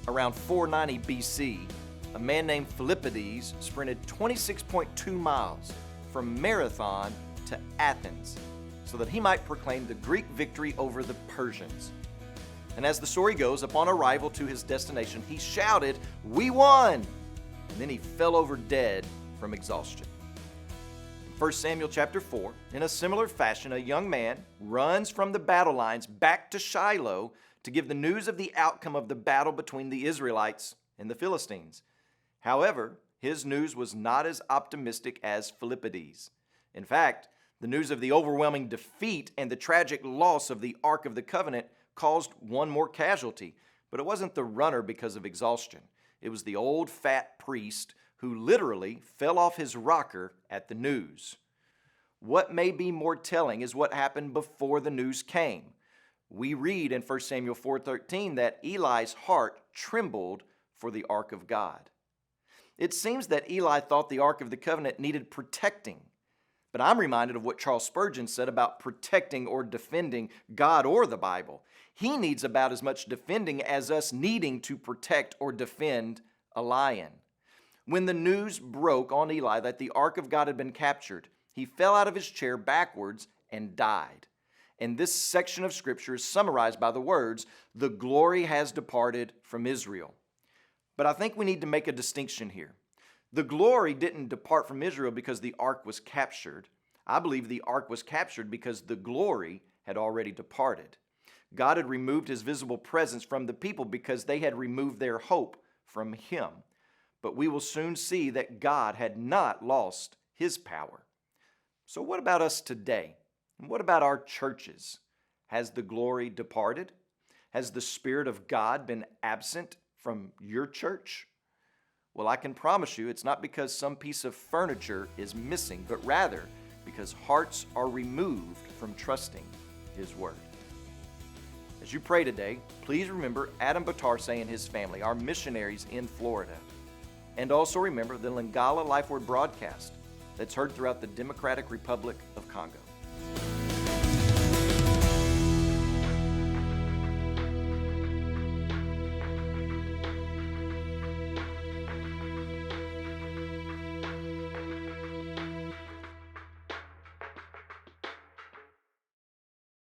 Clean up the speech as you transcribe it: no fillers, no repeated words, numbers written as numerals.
Around 490 BC, a man named Philippides sprinted 26.2 miles from Marathon to Athens so that he might proclaim the Greek victory over the Persians. And as the story goes, upon arrival to his destination, he shouted, "We won!" And then he fell over dead from exhaustion. In 1 Samuel chapter 4, in a similar fashion, a young man runs from the battle lines back to Shiloh to give the news of the outcome of the battle between the Israelites and the Philistines. However, his news was not as optimistic as Philippides. In fact, the news of the overwhelming defeat and the tragic loss of the Ark of the Covenant caused one more casualty, but it wasn't the runner because of exhaustion. It was the old fat priest who literally fell off his rocker at the news. What may be more telling is what happened before the news came. We read in 1 Samuel 4:13 that Eli's heart trembled for the Ark of God. It seems that Eli thought the Ark of the Covenant needed protecting. But I'm reminded of what Charles Spurgeon said about protecting or defending God or the Bible. He needs about as much defending as us needing to protect or defend a lion. When the news broke on Eli that the Ark of God had been captured, he fell out of his chair backwards and died. And this section of Scripture is summarized by the words, "The glory has departed from Israel." But I think we need to make a distinction here. The glory didn't depart from Israel because the ark was captured. I believe the ark was captured because the glory had already departed. God had removed his visible presence from the people because they had removed their hope from him. But we will soon see that God had not lost his power. So what about us today? And what about our churches? Has the glory departed? Has the Spirit of God been absent from your church? Well, I can promise you it's not because some piece of furniture is missing, but rather because hearts are removed from trusting his word. As you pray today, please remember Adam Batarse and his family, our missionaries in Florida. And also remember the Lingala Life Word broadcast that's heard throughout the Democratic Republic of Congo.